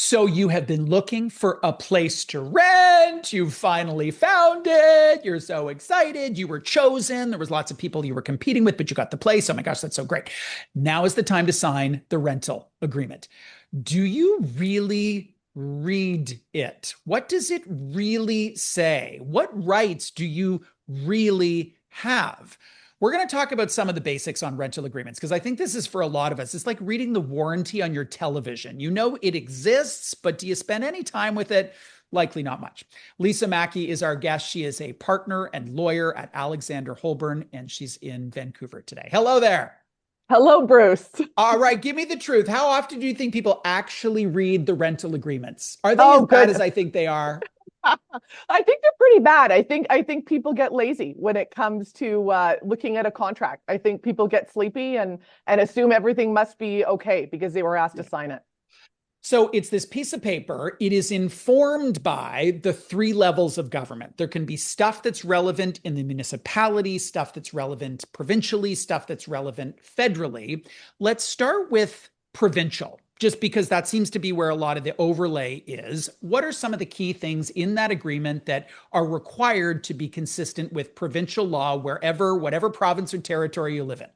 So you have been looking for a place to rent. You finally found it. You're so excited. You were chosen. There was lots of people you were competing with, but you got the place. Oh my gosh, that's so great. Now is the time to sign the rental agreement. Do you really read it? What does it really say? What rights do you really have? We're going to talk about some of the basics on rental agreements because I think this is for a lot of us. It's like reading the warranty on your television. You know it exists, but do you spend any time with it? Likely not much. Lisa Mackie is our guest. She is a partner and lawyer at Alexander Holburn, and she's in Vancouver today. Hello there. Hello, Bruce. All right, give me the truth. How often do you think people actually read the rental agreements? Are they as Oh, bad good. as I think they are? I think they're pretty bad. I think people get lazy when it comes to looking at a contract. I think people get sleepy and assume everything must be okay because they were asked to sign it. So it's this piece of paper. It is informed by the three levels of government. There can be stuff that's relevant in the municipality, stuff that's relevant provincially, stuff that's relevant federally. Let's start with provincial, just because that seems to be where a lot of the overlay is. What are some of the key things in that agreement that are required to be consistent with provincial law whatever province or territory you live in?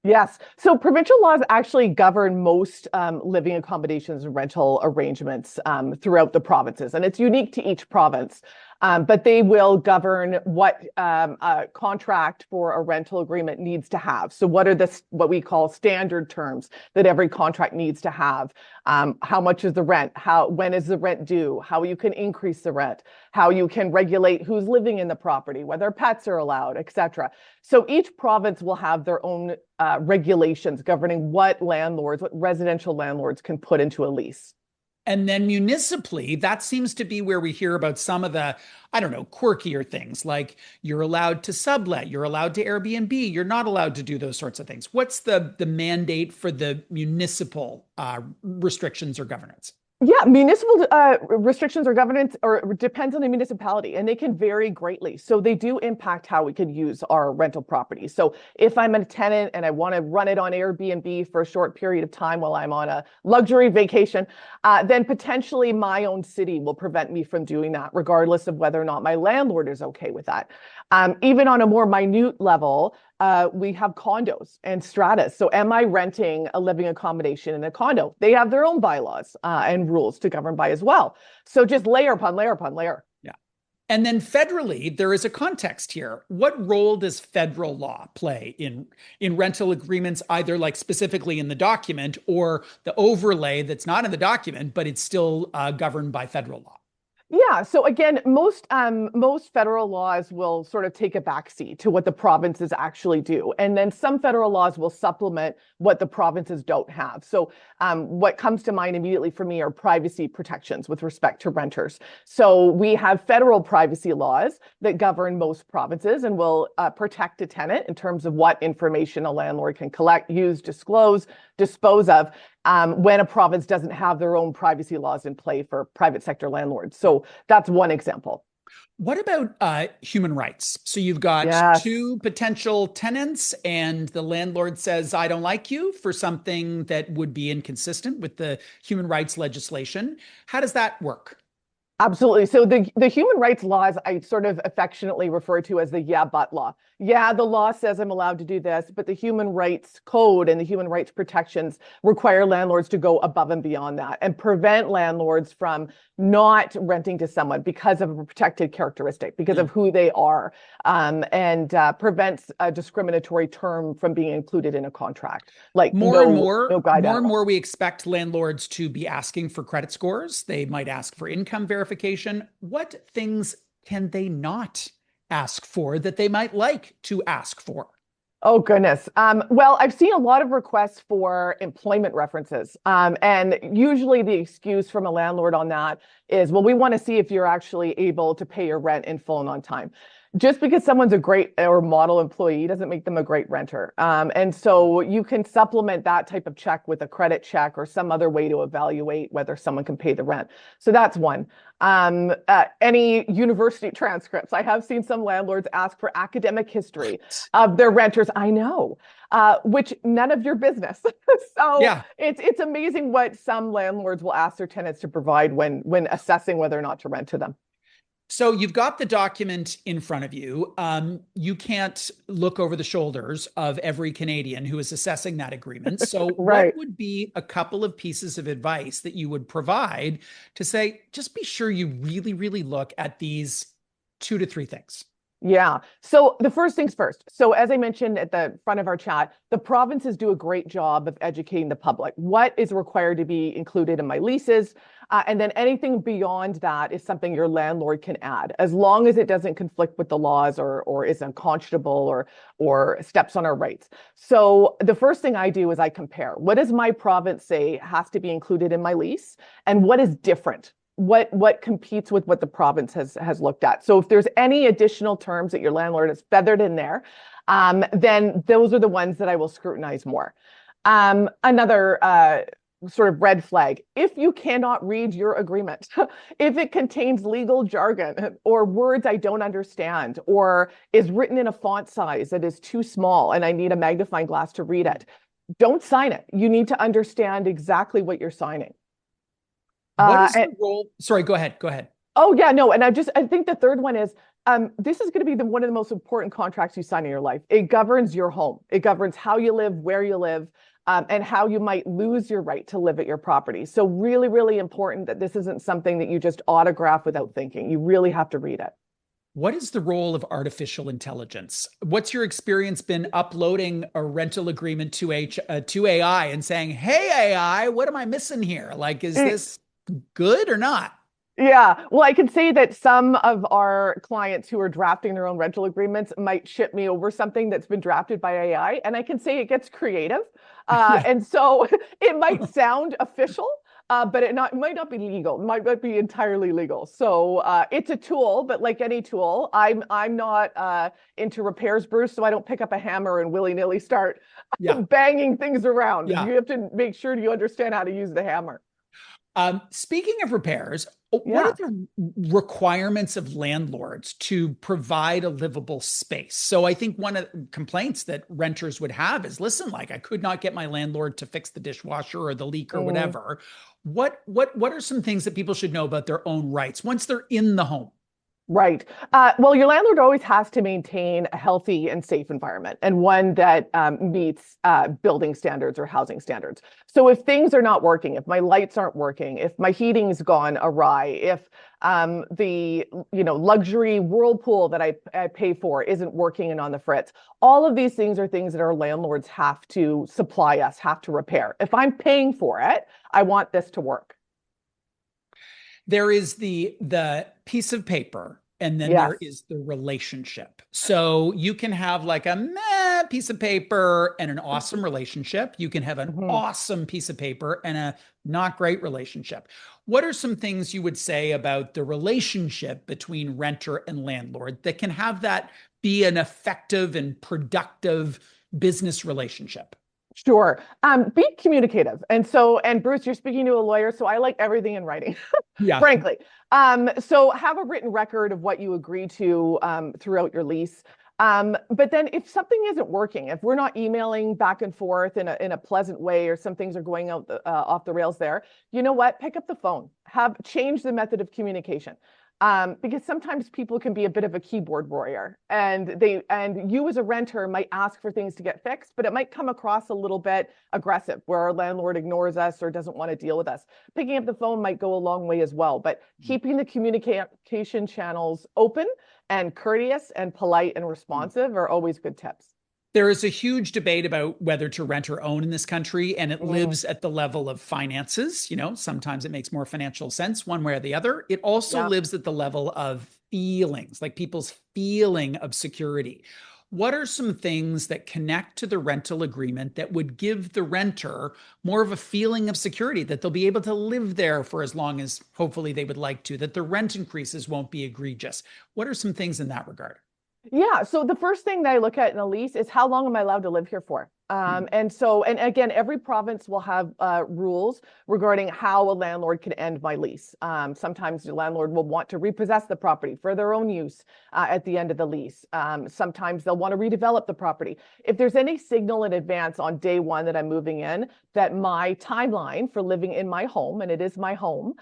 Yes. So provincial laws actually govern most living accommodations and rental arrangements throughout the provinces, and it's unique to each province. But they will govern what a contract for a rental agreement needs to have. So what are what we call standard terms that every contract needs to have? How much is the rent? When is the rent due? How you can increase the rent? How you can regulate who's living in the property, whether pets are allowed, etc. So each province will have their own regulations governing what residential landlords can put into a lease. And then municipally, that seems to be where we hear about some of the, I don't know, quirkier things like you're allowed to sublet, you're allowed to Airbnb, you're not allowed to do those sorts of things. What's the mandate for the municipal restrictions or governance? Yeah, municipal restrictions or governance or depends on the municipality, and they can vary greatly. So they do impact how we can use our rental property. So if I'm a tenant and I want to run it on Airbnb for a short period of time while I'm on a luxury vacation, then potentially my own city will prevent me from doing that, regardless of whether or not my landlord is okay with that. Even on a more minute level, we have condos and stratas. So am I renting a living accommodation in a condo? They have their own bylaws and rules to govern by as well. So just layer upon layer upon layer. Yeah. And then federally, there is a context here. What role does federal law play in rental agreements, either like specifically in the document or the overlay that's not in the document, but it's still governed by federal law? Yeah. So again, most federal laws will sort of take a backseat to what the provinces actually do, and then some federal laws will supplement what the provinces don't have. So what comes to mind immediately for me are privacy protections with respect to renters. So we have federal privacy laws that govern most provinces and will protect a tenant in terms of what information a landlord can collect, use, disclose, dispose of. When a province doesn't have their own privacy laws in play for private sector landlords. So that's one example. What about human rights? So you've got Yes. two potential tenants, and the landlord says, I don't like you for something that would be inconsistent with the human rights legislation. How does that work? Absolutely. So the human rights laws I sort of affectionately refer to as the yeah, but law. Yeah, the law says I'm allowed to do this, but the human rights code and the human rights protections require landlords to go above and beyond that and prevent landlords from not renting to someone because of a protected characteristic, because of who they are, and prevents a discriminatory term from being included in a contract. Like no guide more and animal. more, we expect landlords to be asking for credit scores. They might ask for income verification. What things can they not ask for that they might like to ask for? Oh, goodness. Well, I've seen a lot of requests for employment references. And usually the excuse from a landlord on that is, well, we want to see if you're actually able to pay your rent in full and on time. Just because someone's a great or model employee doesn't make them a great renter. And so you can supplement that type of check with a credit check or some other way to evaluate whether someone can pay the rent. So that's one. Any university transcripts. I have seen some landlords ask for academic history of their renters. I know, which none of your business. So Yeah. it's amazing what some landlords will ask their tenants to provide when assessing whether or not to rent to them. So you've got the document in front of you. You can't look over the shoulders of every Canadian who is assessing that agreement. So Right. what would be a couple of pieces of advice that you would provide to say, just be sure you really, really look at these 2 to 3 things? Yeah. So the first things first. So as I mentioned at the front of our chat, the provinces do a great job of educating the public. What is required to be included in my leases? And then anything beyond that is something your landlord can add, as long as it doesn't conflict with the laws or is unconscionable or steps on our rights. So the first thing I do is I compare. What does my province say has to be included in my lease? And what is different? What competes with what the province has looked at. So if there's any additional terms that your landlord has feathered in there, then those are the ones that I will scrutinize more. Another sort of red flag, if you cannot read your agreement, if it contains legal jargon or words I don't understand, or is written in a font size that is too small and I need a magnifying glass to read it, don't sign it. You need to understand exactly what you're signing. What is the role? Sorry, go ahead. Go ahead. Oh yeah, no, and I think the third one is this is going to be one of the most important contracts you sign in your life. It governs your home. It governs how you live, where you live, and how you might lose your right to live at your property. So really, really important that this isn't something that you just autograph without thinking. You really have to read it. What is the role of artificial intelligence? What's your experience been uploading a rental agreement to AI and saying, "Hey AI, what am I missing here? Like, is this good or not?" Yeah, well, I can say that some of our clients who are drafting their own rental agreements might ship me over something that's been drafted by AI, and I can say it gets creative. Yeah. And so it might sound official, but it might not be legal. It might not be entirely legal. So it's a tool, but like any tool, I'm not into repairs, Bruce, so I don't pick up a hammer and willy-nilly start Yeah. banging things around. Yeah. You have to make sure you understand how to use the hammer. Speaking of repairs, what are Yeah. the requirements of landlords to provide a livable space? So I think one of the complaints that renters would have is, listen, like I could not get my landlord to fix the dishwasher or the leak or whatever. What are some things that people should know about their own rights once they're in the home? Right. Well, your landlord always has to maintain a healthy and safe environment and one that meets building standards or housing standards. So if things are not working, if my lights aren't working, if my heating's gone awry, if the luxury whirlpool that I pay for isn't working and on the fritz, all of these things are things that our landlords have to supply us, have to repair. If I'm paying for it, I want this to work. There is the piece of paper, and then Yes. there is the relationship. So you can have like a meh piece of paper and an awesome relationship. You can have an Mhm. awesome piece of paper and a not great relationship. What are some things you would say about the relationship between renter and landlord that can have that be an effective and productive business relationship? Sure. Be communicative. And Bruce, you're speaking to a lawyer, so I like everything in writing, Yeah. frankly. So have a written record of what you agree to throughout your lease. But then if something isn't working, if we're not emailing back and forth in a pleasant way, or some things are going out off the rails there, you know what? Pick up the phone. Change the method of communication. Because sometimes people can be a bit of a keyboard warrior, and you as a renter might ask for things to get fixed, but it might come across a little bit aggressive, where our landlord ignores us or doesn't want to deal with us. Picking up the phone might go a long way as well, but keeping the communication channels open and courteous and polite and responsive are always good tips. There is a huge debate about whether to rent or own in this country, and it lives at the level of finances. Sometimes it makes more financial sense one way or the other. It also Yeah. lives at the level of feelings, like people's feeling of security. What are some things that connect to the rental agreement that would give the renter more of a feeling of security, that they'll be able to live there for as long as hopefully they would like to, that the rent increases won't be egregious? What are some things in that regard? Yeah. So the first thing that I look at in a lease is how long am I allowed to live here for? Mhm. And again, every province will have rules regarding how a landlord can end my lease. Sometimes the landlord will want to repossess the property for their own use at the end of the lease. Sometimes they'll want to redevelop the property. If there's any signal in advance on day one that I'm moving in, that my timeline for living in my home, and it is my home,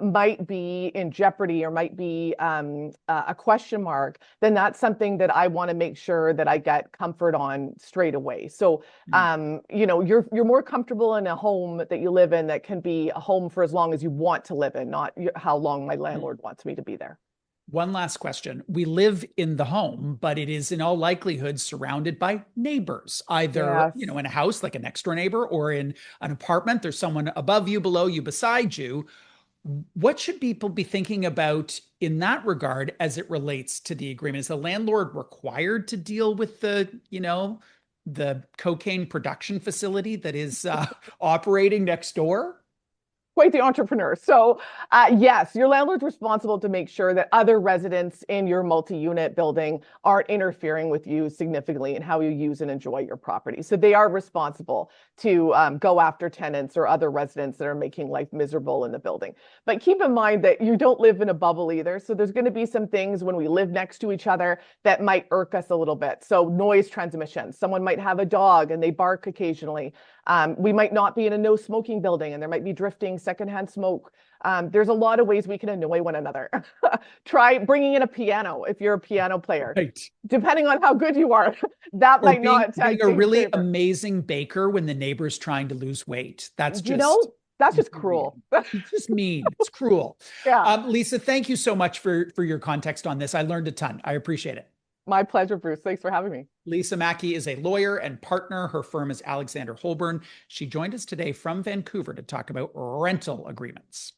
might be in jeopardy or might be a question mark, then that's something that I want to make sure that I get comfort on straight away. So, Mhm. you're more comfortable in a home that you live in that can be a home for as long as you want to live in, not how long my Mhm. landlord wants me to be there. One last question. We live in the home, but it is in all likelihood surrounded by neighbors, either, Yes. in a house like a next door neighbor or in an apartment. There's someone above you, below you, beside you. What should people be thinking about in that regard as it relates to the agreement? Is the landlord required to deal with the cocaine production facility that is operating next door? Quite the entrepreneur. So, yes, your landlord's responsible to make sure that other residents in your multi-unit building aren't interfering with you significantly in how you use and enjoy your property. So they are responsible to go after tenants or other residents that are making life miserable in the building. But keep in mind that you don't live in a bubble either. So there's going to be some things when we live next to each other that might irk us a little bit. So noise transmission. Someone might have a dog and they bark occasionally. We might not be in a no smoking building and there might be drifting secondhand smoke. There's a lot of ways we can annoy one another. Try bringing in a piano if you're a piano player. Right. Depending on how good you are, that Or might being not being a do you a really favor. amazing baker when the neighbor's trying to lose weight. That's You just know, that's just cruel. infuriating. It's just mean. It's cruel. Yeah, Lisa, thank you so much for your context on this. I learned a ton. I appreciate it. my pleasure, Bruce. Thanks for having me. Lisa Mackie is a lawyer and partner. Her firm is Alexander Holburn. She joined us today from Vancouver to talk about rental agreements.